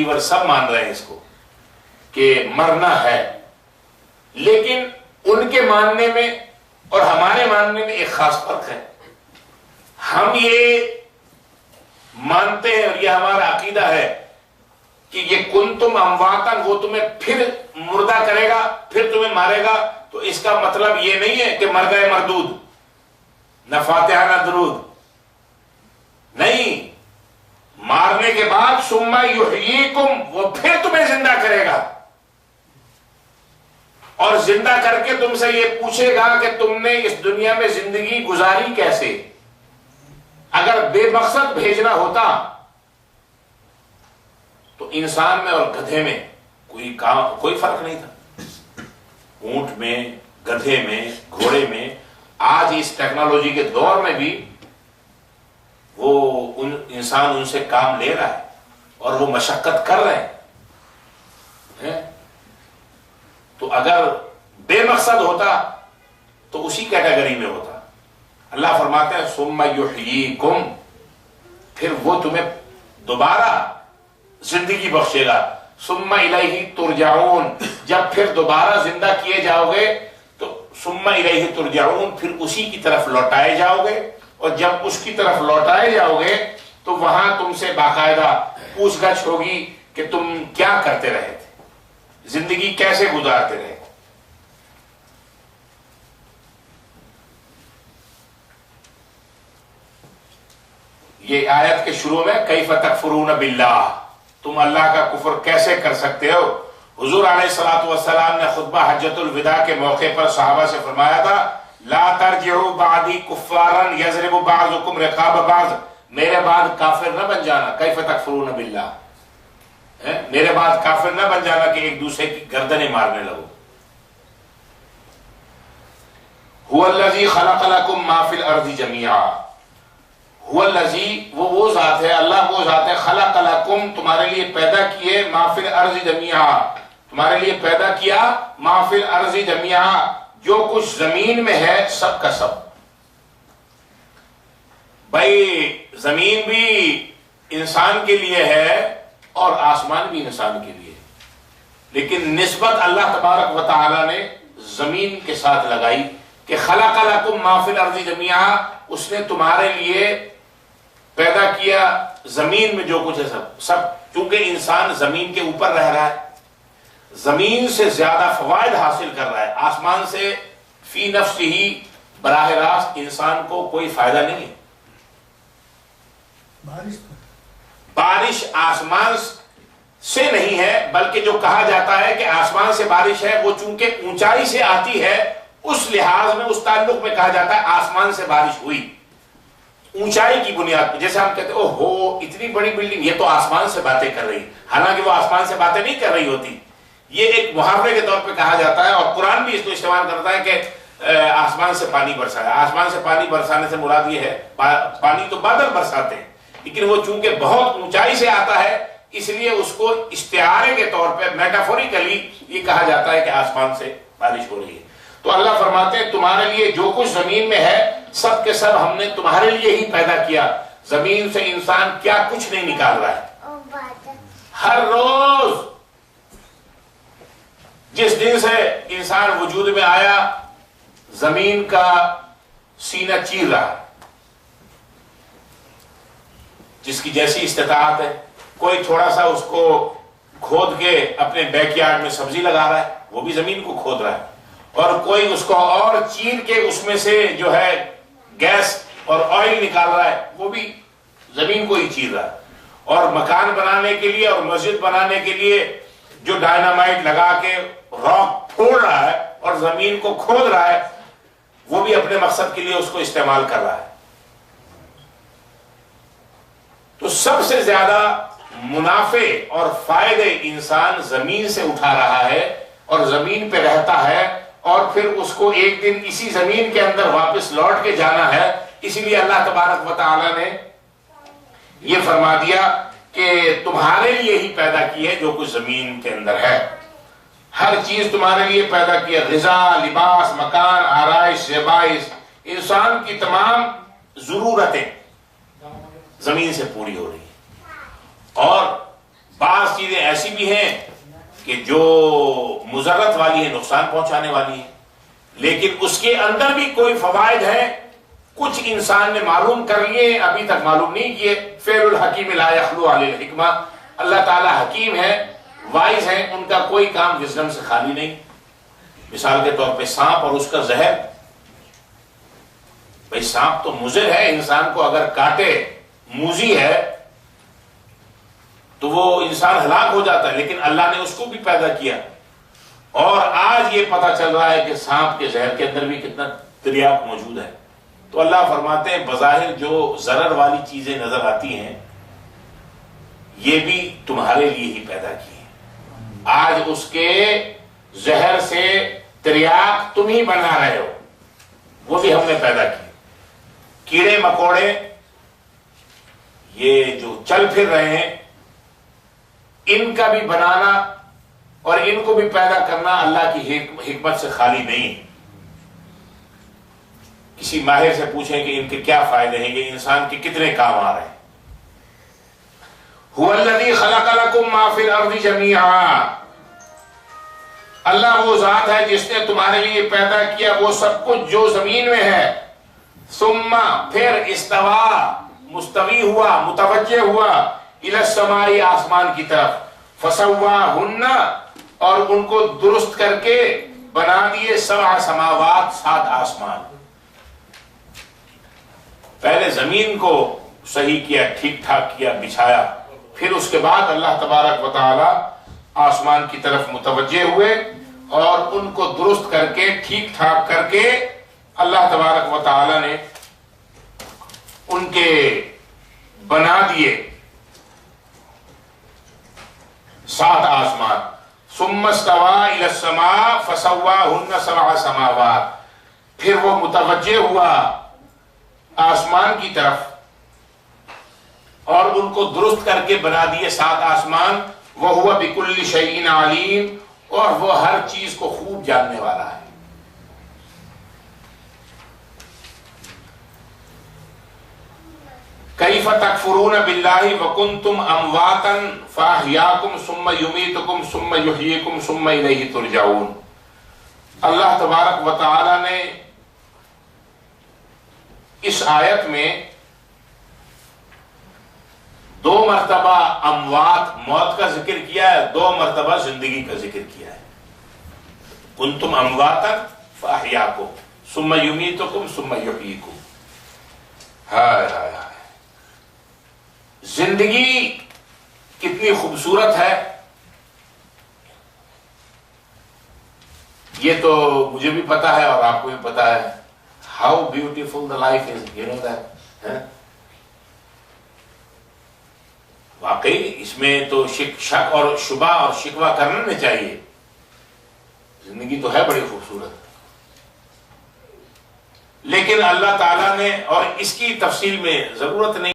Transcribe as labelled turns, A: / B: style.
A: سب مان رہے ہیں اس کو کہ مرنا ہے، لیکن ان کے ماننے میں اور ہمارے ماننے میں ایک خاص فرق ہے۔ ہم یہ مانتے ہیں اور یہ ہمارا عقیدہ ہے کہ یہ کنتم امواتا، وہ تمہیں پھر مردہ کرے گا، پھر تمہیں مارے گا۔ تو اس کا مطلب یہ نہیں ہے کہ مر گئے مردود، نہ فاتحہ نہ درود، نہیں، مارنے کے بعد ثم یحییکم، وہ پھر تمہیں زندہ کرے گا اور زندہ کر کے تم سے یہ پوچھے گا کہ تم نے اس دنیا میں زندگی گزاری کیسے۔ اگر بے مقصد بھیجنا ہوتا تو انسان میں اور گدھے میں کوئی فرق نہیں تھا، اونٹ میں، گدھے میں، گھوڑے میں۔ آج اس ٹیکنالوجی کے دور میں بھی وہ انسان ان سے کام لے رہا ہے اور وہ مشقت کر رہے ہیں۔ تو اگر بے مقصد ہوتا تو اسی کیٹیگری میں ہوتا۔ اللہ فرماتے ہیں ثم یحییکم، پھر وہ تمہیں دوبارہ زندگی بخشے گا۔ ثم الیہ ترجعون، جب پھر دوبارہ زندہ کیے جاؤ گے تو ثم الیہ ترجعون، پھر اسی کی طرف لوٹائے جاؤ گے، اور جب اس کی طرف لوٹائے جاؤ گے تو وہاں تم سے باقاعدہ پوچھ گچھ ہوگی کہ تم کیا کرتے رہے تھے، زندگی کیسے گزارتے رہے۔ یہ آیت کے شروع میں کیف تکفرون باللہ، تم اللہ کا کفر کیسے کر سکتے ہو۔ حضور علیہ الصلوۃ والسلام نے خطبہ حجۃ الوداع کے موقع پر صحابہ سے فرمایا تھا لا ترجعوا بعدی کفارا یضرب بعضکم رقاب بعض، میرے بعد کافر نہ بن جانا، کیف تکفرون باللہ، میرے بعد کافر نہ بن جانا کہ ایک دوسرے کی گردنیں مارنے لگو۔ هو الذی خلق لکم ما فی الارض جمیعا، هو الذی، وہ ذات ہے، اللہ وہ ذات ہے، خلق لکم، تمہارے لیے پیدا کیے، ما فی الارض جمیعا، تمہارے لیے پیدا کیا، ما فی الارض جمیعا، جو کچھ زمین میں ہے سب کا سب۔ بھائی زمین بھی انسان کے لیے ہے اور آسمان بھی انسان کے لیے، لیکن نسبت اللہ تبارک و تعالی نے زمین کے ساتھ لگائی کہ خلق لکم ما فی الارض جمیعا، اس نے تمہارے لیے پیدا کیا زمین میں جو کچھ ہے سب، چونکہ انسان زمین کے اوپر رہ رہا ہے، زمین سے زیادہ فوائد حاصل کر رہا ہے، آسمان سے فی نفس ہی براہ راست انسان کو کوئی فائدہ نہیں ہے۔ بارش آسمان سے نہیں ہے، بلکہ جو کہا جاتا ہے کہ آسمان سے بارش ہے وہ چونکہ اونچائی سے آتی ہے، اس لحاظ میں اس تعلق میں کہا جاتا ہے آسمان سے بارش ہوئی، اونچائی کی بنیاد پہ۔ جیسے ہم کہتے ہیں او ہو اتنی بڑی بلڈنگ، یہ تو آسمان سے باتیں کر رہی، حالانکہ وہ آسمان سے باتیں نہیں کر رہی ہوتی۔ یہ ایک محاورے کے طور پہ کہا جاتا ہے، اور قرآن بھی اس کو استعمال کرتا ہے کہ آسمان سے پانی برسایا۔ آسمان سے پانی برسانے سے مراد یہ ہے پانی تو بادل برساتے ہیں، لیکن وہ چونکہ بہت اونچائی سے آتا ہے اس لیے اس کو استعارے کے طور پہ میٹافوریکلی یہ کہا جاتا ہے کہ آسمان سے بارش ہو رہی ہے۔ تو اللہ فرماتے ہیں تمہارے لیے جو کچھ زمین میں ہے سب کے سب ہم نے تمہارے لیے ہی پیدا کیا۔ زمین سے انسان کیا کچھ نہیں نکال رہا ہے، ہر روز جس دن سے انسان وجود میں آیا زمین کا سینہ چیر رہا ہے، جس کی جیسی استطاعت ہے۔ کوئی تھوڑا سا اس کو کھود کے اپنے بیک یارڈ میں سبزی لگا رہا ہے، وہ بھی زمین کو کھود رہا ہے، اور کوئی اس کو اور چیر کے اس میں سے جو ہے گیس اور آئل نکال رہا ہے، وہ بھی زمین کو ہی چیر رہا ہے۔ اور مکان بنانے کے لیے اور مسجد بنانے کے لیے جو ڈائنامائٹ لگا کے راک پھوڑ رہا ہے اور زمین کو کھود رہا ہے، وہ بھی اپنے مقصد کے لیے اس کو استعمال کر رہا ہے۔ تو سب سے زیادہ منافع اور فائدے انسان زمین سے اٹھا رہا ہے اور زمین پہ رہتا ہے، اور پھر اس کو ایک دن اسی زمین کے اندر واپس لوٹ کے جانا ہے۔ اسی لیے اللہ تبارک و تعالی نے یہ فرما دیا کہ تمہارے لیے ہی پیدا کی ہے جو کچھ زمین کے اندر ہے، ہر چیز تمہارے لیے پیدا کی ہے، غذا، لباس، مکان، آرائش، زیبائش، انسان کی تمام ضرورتیں زمین سے پوری ہو رہی ہیں۔ اور بعض چیزیں ایسی بھی ہیں کہ جو مضرت والی ہیں، نقصان پہنچانے والی ہیں، لیکن اس کے اندر بھی کوئی فوائد ہیں، کچھ انسان نے معلوم کر لیے، ابھی تک معلوم نہیں کیے۔ فعل الحکیم لا یخلو علی الحکمہ، اللہ تعالیٰ حکیم ہے، وائز ہیں، ان کا کوئی کام وزڈم سے خالی نہیں۔ مثال کے طور پہ سانپ اور اس کا زہر، بھئی سانپ تو مضر ہے، انسان کو اگر کاٹے موذی ہے تو وہ انسان ہلاک ہو جاتا ہے، لیکن اللہ نے اس کو بھی پیدا کیا۔ اور آج یہ پتہ چل رہا ہے کہ سانپ کے زہر کے اندر بھی کتنا تریاق موجود ہے۔ تو اللہ فرماتے ہیں بظاہر جو ضرر والی چیزیں نظر آتی ہیں یہ بھی تمہارے لیے ہی پیدا کی ہیں، آج اس کے زہر سے تریاق تم ہی بنا رہے ہو، وہ بھی ہم نے پیدا کی۔ کیڑے مکوڑے یہ جو چل پھر رہے ہیں، ان کا بھی بنانا اور ان کو بھی پیدا کرنا اللہ کی حکمت سے خالی نہیں ہے۔ کسی ماہر سے پوچھیں کہ ان کے کیا فائدے ہیں، یہ انسان کے کتنے کام آ رہے ہیں۔ هو الذی خلق لکم ما فی الارض جمیعا، اللہ وہ ذات ہے جس نے تمہارے لیے پیدا کیا وہ سب کچھ جو زمین میں ہے۔ ثم پھر استوا، مستوی ہوا، متوجہ ہوا، الی السماء آسمان کی طرف، فسواہن اور ان کو درست کر کے بنا دیے، 7 سماوات، 7 آسمان۔ پہلے زمین کو صحیح کیا، ٹھیک ٹھاک کیا، بچھایا، پھر اس کے بعد اللہ تبارک و تعالی آسمان کی طرف متوجہ ہوئے اور ان کو درست کر کے ٹھیک ٹھاک کر کے اللہ تبارک و تعالی نے ان کے بنا دیے 7 آسمان۔ ثم استوى الى السماء فسواهن 7 سماوات، پھر وہ متوجہ ہوا آسمان کی طرف اور ان کو درست کر کے بنا دیے 7 آسمان۔ وَهُوَ بِكُلِّ شَيْءٍ عَلِيمٌ، اور وہ ہر چیز کو خوب جاننے والا ہے۔ كَيْفَ تَكْفُرُونَ بِاللَّهِ وَكُنْتُمْ أَمْوَاتًا فَأَحْيَاكُمْ ثُمَّ يُمِيتُكُمْ ثُمَّ يُحْيِيكُمْ ثُمَّ إِلَيْهِ تُرْجَعُونَ۔ اللہ تبارک و تعالی نے اس آیت میں 2 مرتبہ اموات، موت کا ذکر کیا ہے، 2 مرتبہ زندگی کا ذکر کیا ہے۔ کنتم امواتا فاحیاکم ثم یمیتکم ثم یحییکم۔ ہائے ہائے ہائے، زندگی کتنی خوبصورت ہے، یہ تو مجھے بھی پتا ہے اور آپ کو بھی پتا ہے۔ How beautiful the life is, you know that. واقعی اس میں تو شک اور شبہ اور شکوہ کرنا نہیں چاہیے، زندگی تو ہے بڑی خوبصورت، لیکن اللہ تعالیٰ نے، اور اس کی تفصیل میں ضرورت نہیں